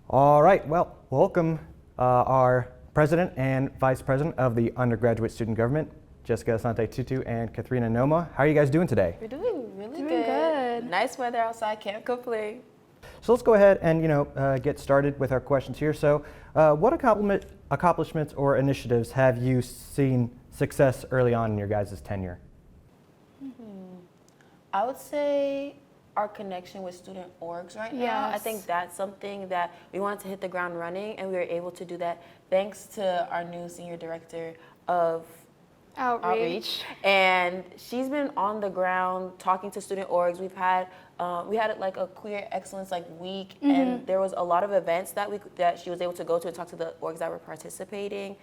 All right, well, welcome our President and Vice President of the Undergraduate Student Government, Jessica Asante-Tutu and Kathrina Noma. How are you guys doing today? We're doing really good. Nice weather outside, can't complain. So let's go ahead and get started with our questions here. So what accomplishments or initiatives have you seen success early on in your guys' tenure? I would say our connection with student orgs right now. I think that's something that we wanted to hit the ground running, and we were able to do that thanks to our new Senior Director of Outreach. And she's been on the ground talking to student orgs. We had like a queer excellence week, and there was a lot of events that she was able to go to and talk to the orgs that were participating.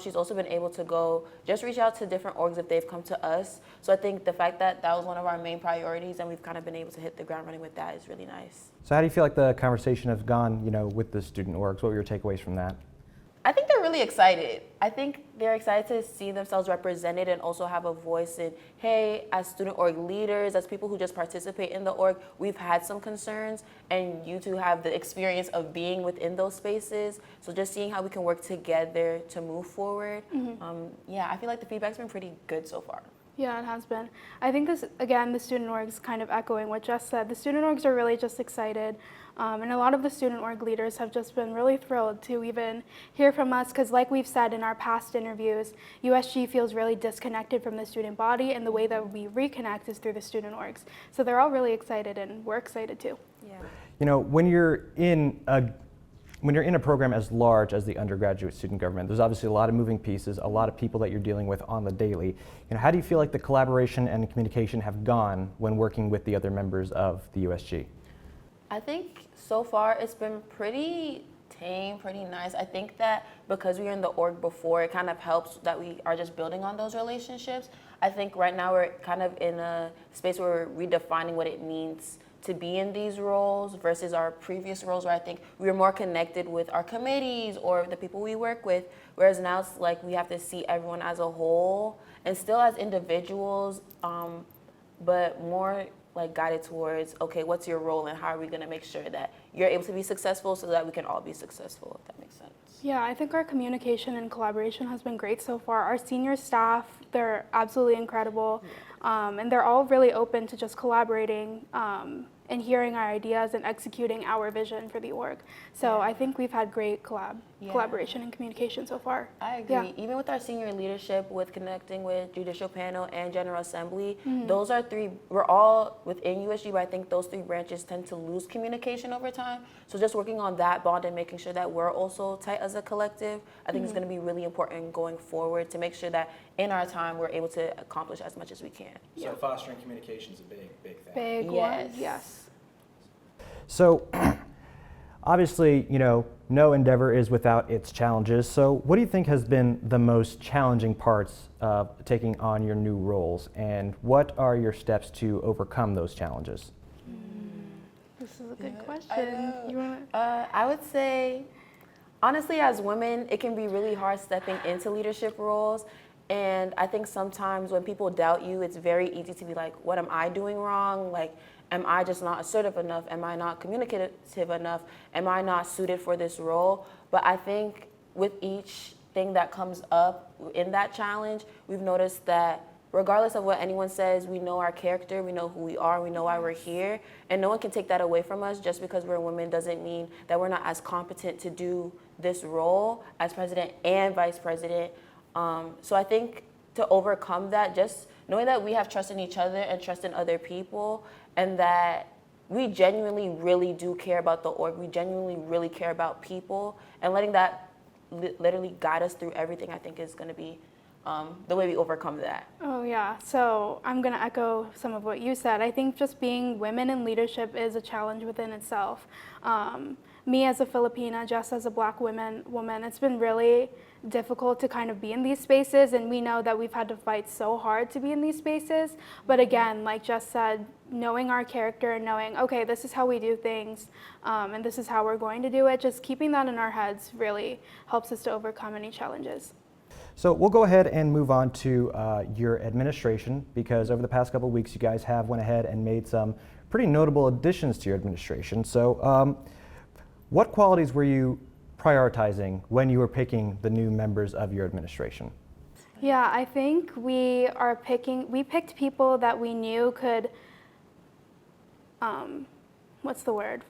She's also been able to go just reach out to different orgs if they've come to us. So I think the fact that that was one of our main priorities and we've kind of been able to hit the ground running with that is really nice. So how do you feel like the conversation has gone, with the student orgs? What were your takeaways from that? I think they're really excited. I think they're excited to see themselves represented and also have a voice in, hey, as student org leaders, as people who just participate in the org, we've had some concerns, and you two have the experience of being within those spaces. So just seeing how we can work together to move forward. I feel like the feedback's been pretty good so far. Yeah, it has been. I think this, again, the student orgs kind of echoing what Jess said. The student orgs are really just excited. And a lot of the student org leaders have just been really thrilled to even hear from us because like we've said in our past interviews, USG feels really disconnected from the student body, and the way that we reconnect is through the student orgs. So they're all really excited, and we're excited too. Yeah. When you're in a program as large as the undergraduate student government, there's obviously a lot of moving pieces, a lot of people that you're dealing with on the daily. How do you feel like the collaboration and communication have gone when working with the other members of the USG? I think so far it's been pretty tame, pretty nice. I think that because we were in the org before, it kind of helps that we are just building on those relationships. I think right now we're kind of in a space where we're redefining what it means to be in these roles versus our previous roles, where I think we were more connected with our committees or the people we work with, whereas now it's like we have to see everyone as a whole and still as individuals, but more guided towards, okay, what's your role and how are we gonna make sure that you're able to be successful so that we can all be successful, if that makes sense. Yeah, I think our communication and collaboration has been great so far. Our senior staff, they're absolutely incredible. And they're all really open to just collaborating and hearing our ideas and executing our vision for the org. So I think we've had great collaboration and communication so far. I agree. Yeah. Even with our senior leadership, with connecting with Judicial Panel and General Assembly, those are we're all within USG, but I think those three branches tend to lose communication over time. So just working on that bond and making sure that we're also tight as a collective, I think is going to be really important going forward to make sure that in our time we're able to accomplish as much as we can. So fostering communication is a big thing. Big one, yes. So obviously, no endeavor is without its challenges. So what do you think has been the most challenging parts of taking on your new roles, and what are your steps to overcome those challenges? This is a good question. I would say, honestly, as women, it can be really hard stepping into leadership roles. And I think sometimes when people doubt you, it's very easy to be like, what am I doing wrong? Am I just not assertive enough? Am I not communicative enough? Am I not suited for this role? But I think with each thing that comes up in that challenge, we've noticed that regardless of what anyone says, we know our character, we know who we are, we know why we're here, and no one can take that away from us. Just because we're women doesn't mean that we're not as competent to do this role as president and vice president. So I think to overcome that, just knowing that we have trust in each other and trust in other people, and that we genuinely really do care about the org, we genuinely really care about people, and letting that literally guide us through everything, I think is going to be the way we overcome that. Oh yeah, so I'm going to echo some of what you said. I think just being women in leadership is a challenge within itself. Me as a Filipina, Jess as a Black woman, it's been really difficult to kind of be in these spaces, and we know that we've had to fight so hard to be in these spaces. But again, like Jess said, knowing our character and knowing, okay, this is how we do things, and this is how we're going to do it, just keeping that in our heads really helps us to overcome any challenges. So we'll go ahead and move on to your administration, because over the past couple of weeks you guys have went ahead and made some pretty notable additions to your administration. So what qualities were you prioritizing when you were picking the new members of your administration? Yeah, I think we picked people that we knew could, what's the word?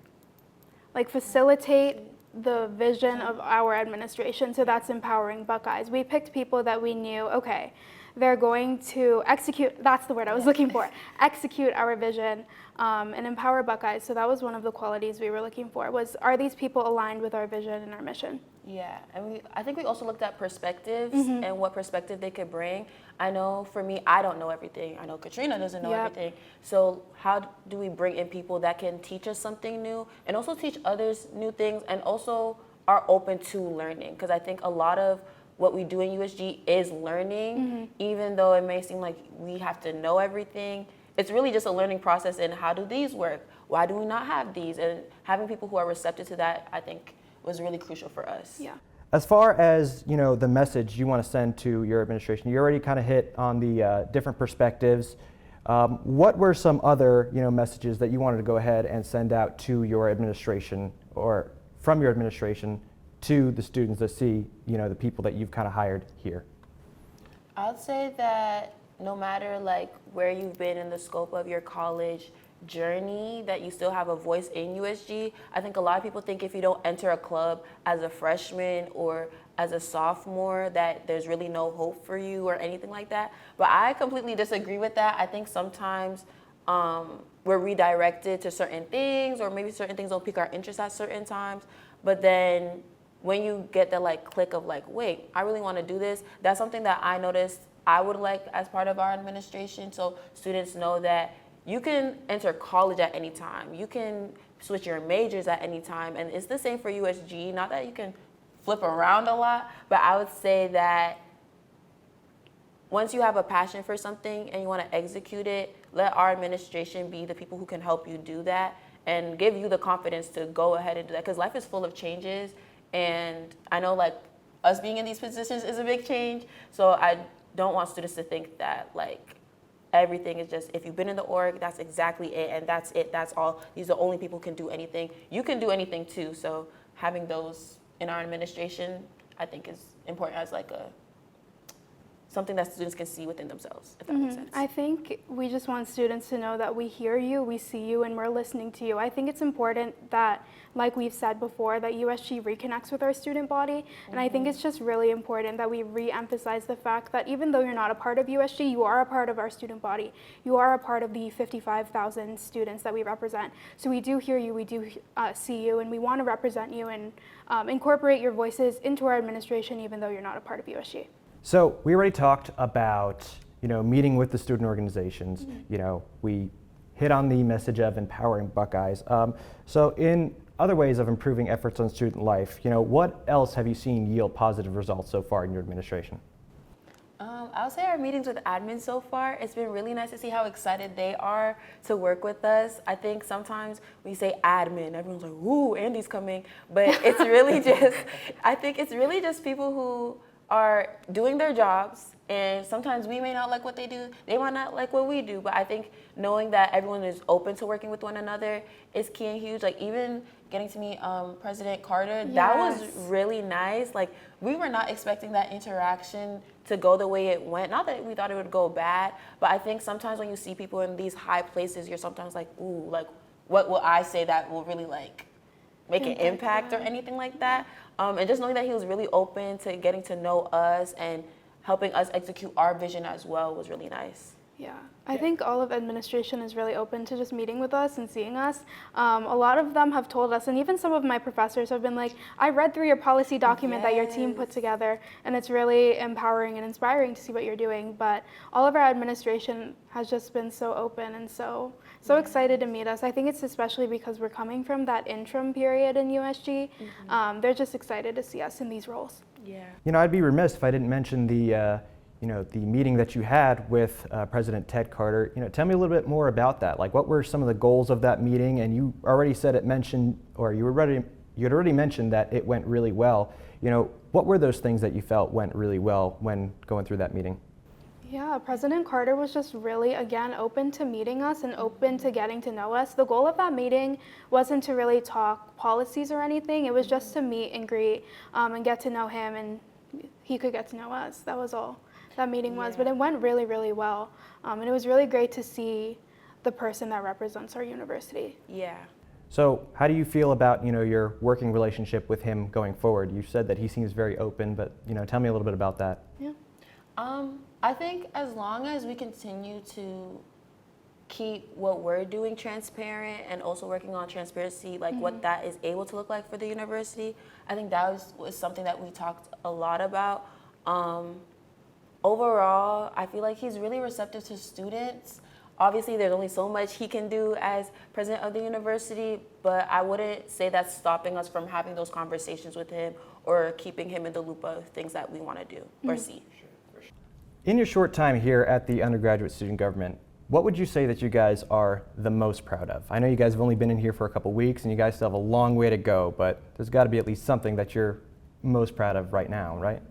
Like facilitate the vision of our administration. So that's empowering Buckeyes. We picked people that we knew, okay, they're going to execute, that's the word I was looking for, execute our vision and empower Buckeyes. So that was one of the qualities we were looking for, was are these people aligned with our vision and our mission? Yeah, and I think we also looked at perspectives and what perspective they could bring. I know for me, I don't know everything. I know Kathrina doesn't know everything. So how do we bring in people that can teach us something new and also teach others new things and also are open to learning? Because I think a lot of what we do in USG is learning, even though it may seem like we have to know everything. It's really just a learning process in how do these work? Why do we not have these? And having people who are receptive to that, I think, was really crucial for us. Yeah. As far as the message you want to send to your administration, you already kind of hit on the different perspectives. What were some other messages that you wanted to go ahead and send out to your administration or from your administration to the students that see the people that you've kind of hired here? I would say that no matter where you've been in the scope of your college journey, that you still have a voice in USG. I think a lot of people think if you don't enter a club as a freshman or as a sophomore that there's really no hope for you or anything like that. But I completely disagree with that. I think sometimes we're redirected to certain things, or maybe certain things don't pique our interest at certain times. But then when you get that click of wait, I really want to do this, that's something that I noticed I would like as part of our administration. So students know that you can enter college at any time. You can switch your majors at any time. And it's the same for USG. Not that you can flip around a lot, but I would say that once you have a passion for something and you want to execute it, let our administration be the people who can help you do that and give you the confidence to go ahead and do that. Because life is full of changes. And I know us being in these positions is a big change. So I don't want students to think that everything is just, if you've been in the org, that's exactly it, and that's it, that's all. These are the only people who can do anything. You can do anything too, so having those in our administration, I think is important as something that students can see within themselves, if that makes sense. I think we just want students to know that we hear you, we see you, and we're listening to you. I think it's important that, like we've said before, that USG reconnects with our student body. And I think it's just really important that we re-emphasize the fact that even though you're not a part of USG, you are a part of our student body. You are a part of the 55,000 students that we represent. So we do hear you, we do see you, and we want to represent you and incorporate your voices into our administration even though you're not a part of USG. So we already talked about meeting with the student organizations. We hit on the message of empowering Buckeyes. So in other ways of improving efforts on student life, what else have you seen yield positive results so far in your administration? I would say our meetings with admin so far, it's been really nice to see how excited they are to work with us. I think sometimes when you say admin, everyone's like, ooh, Andy's coming. But it's really I think it's really just people who are doing their jobs, and sometimes we may not like what they do, they might not like what we do, but I think knowing that everyone is open to working with one another is key and huge. Even getting to meet President Carter, that was really nice. We were not expecting that interaction to go the way it went. Not that we thought it would go bad, but I think sometimes when you see people in these high places, you're sometimes ooh, what will I say that will really make an impact or anything like that. And just knowing that he was really open to getting to know us and helping us execute our vision as well was really nice. Yeah, I think all of administration is really open to just meeting with us and seeing us. A lot of them have told us, and even some of my professors have been like, I read through your policy document that your team put together, and it's really empowering and inspiring to see what you're doing. But all of our administration has just been so open and so excited to meet us. I think it's especially because we're coming from that interim period in USG. They're just excited to see us in these roles. Yeah. I'd be remiss if I didn't mention the the meeting that you had with President Ted Carter. Tell me a little bit more about that. What were some of the goals of that meeting? And you already said you'd already mentioned that it went really well. What were those things that you felt went really well when going through that meeting? Yeah, President Carter was just really, again, open to meeting us and open to getting to know us. The goal of that meeting wasn't to really talk policies or anything. It was just to meet and greet and get to know him, and he could get to know us. That was all that meeting was. But it went really, really well. And it was really great to see the person that represents our university. Yeah. So how do you feel about, your working relationship with him going forward? You said that he seems very open, but, tell me a little bit about that. Yeah. I think as long as we continue to keep what we're doing transparent and also working on transparency, like what that is able to look like for the university, I think that was something that we talked a lot about. Overall, I feel like he's really receptive to students. Obviously, there's only so much he can do as president of the university, but I wouldn't say that's stopping us from having those conversations with him or keeping him in the loop of things that we want to do or see. In your short time here at the undergraduate student government, what would you say that you guys are the most proud of? I know you guys have only been in here for a couple weeks and you guys still have a long way to go, but there's got to be at least something that you're most proud of right now, right?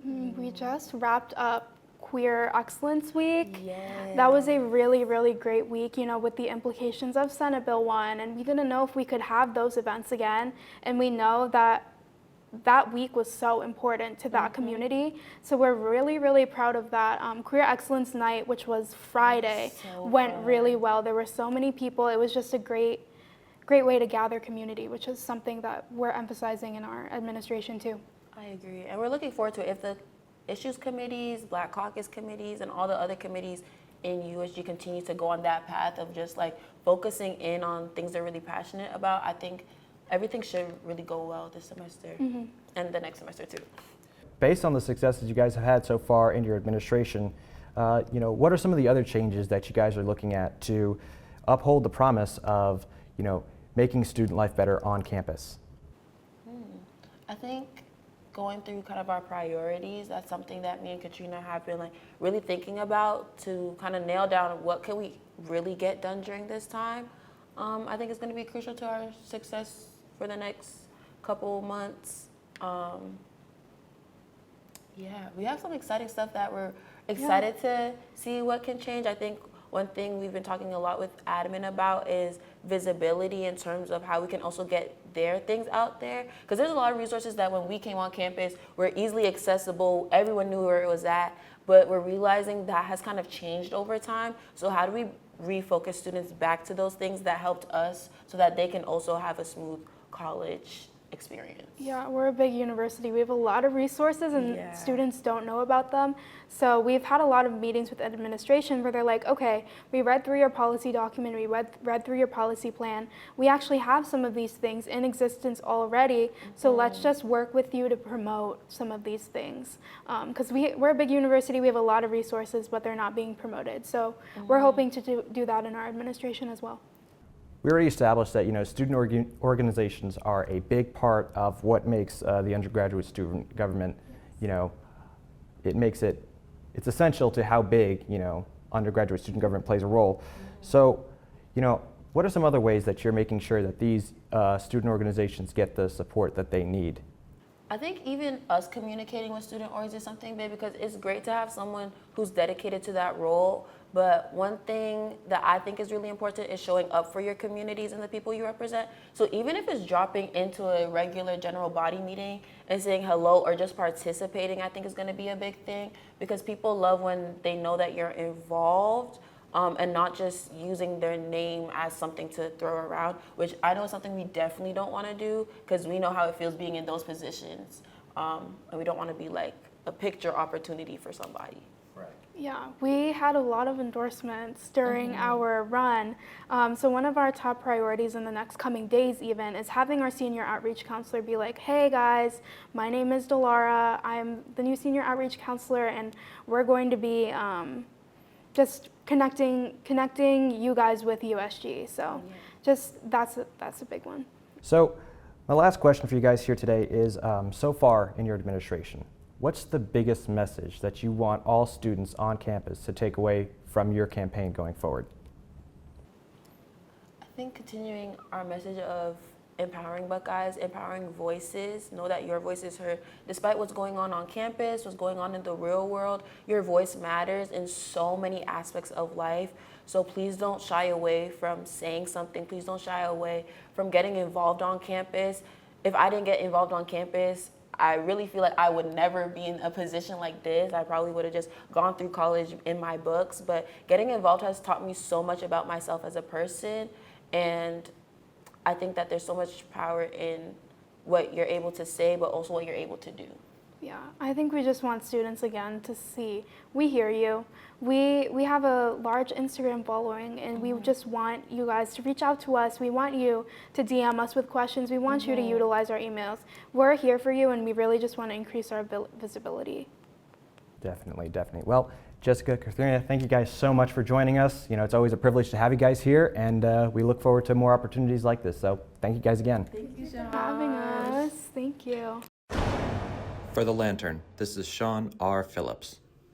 We just wrapped up Queer Excellence Week. Yes. That was a really, really great week, with the implications of Senate Bill 1, and we didn't know if we could have those events again, and we know that that week was so important to that community. So we're really, really proud of that. Queer Excellence Night, which was Friday, went really well. There were so many people. It was just a great way to gather community, which is something that we're emphasizing in our administration too. I agree. And we're looking forward to it. If the issues committees, Black Caucus committees, and all the other committees in USG continue to go on that path of just like focusing in on things they're really passionate about, I think everything should really go well this semester and the next semester too. Based on the successes you guys have had so far in your administration, what are some of the other changes that you guys are looking at to uphold the promise of, making student life better on campus? I think going through kind of our priorities, that's something that me and Kathrina have been like really thinking about to kind of nail down what can we really get done during this time. I think it's going to be crucial to our success for the next couple months. We have some exciting stuff that we're excited to see what can change. I think one thing we've been talking a lot with admin about is visibility in terms of how we can also get their things out there. Because there's a lot of resources that when we came on campus were easily accessible, everyone knew where it was at, but we're realizing that has kind of changed over time. So how do we refocus students back to those things that helped us so that they can also have a smooth college experience? Yeah, we're a big university. We have a lot of resources and students don't know about them. So we've had a lot of meetings with administration where they're like, okay, we read through your policy document, we read through your policy plan. We actually have some of these things in existence already, so let's just work with you to promote some of these things. Because we're a big university, we have a lot of resources, but they're not being promoted. So we're hoping to do that in our administration as well. We already established that student organizations are a big part of what makes the undergraduate student government. It's essential to how big undergraduate student government plays a role. So, what are some other ways that you're making sure that these student organizations get the support that they need? I think even us communicating with student orgs is something big because it's great to have someone who's dedicated to that role. But one thing that I think is really important is showing up for your communities and the people you represent. So even if it's dropping into a regular general body meeting and saying hello or just participating, I think is going to be a big thing because people love when they know that you're involved and not just using their name as something to throw around, which I know is something we definitely don't want to do because we know how it feels being in those positions. And we don't want to be like a picture opportunity for somebody. Yeah, we had a lot of endorsements during our run. So one of our top priorities in the next coming days even is having our senior outreach counselor be like, hey guys, my name is Delara. I'm the new senior outreach counselor and we're going to be just connecting you guys with USG. So just that's a big one. So my last question for you guys here today is, so far in your administration, what's the biggest message that you want all students on campus to take away from your campaign going forward? I think continuing our message of empowering Buckeyes, empowering voices. Know that your voice is heard. Despite what's going on campus, what's going on in the real world, your voice matters in so many aspects of life. So please don't shy away from saying something. Please don't shy away from getting involved on campus. If I didn't get involved on campus, I really feel like I would never be in a position like this. I probably would have just gone through college in my books. But getting involved has taught me so much about myself as a person. And I think that there's so much power in what you're able to say, but also what you're able to do. Yeah, I think we just want students again to see, we hear you. We have a large Instagram following, and we just want you guys to reach out to us. We want you to DM us with questions. We want you to utilize our emails. We're here for you, and we really just want to increase our visibility. Definitely, definitely. Well, Jessica, Kathrina, thank you guys so much for joining us. You know, it's always a privilege to have you guys here, and we look forward to more opportunities like this. So thank you guys again. Thank you, For having us. Thank you. For The Lantern, this is Sean R. Phillips.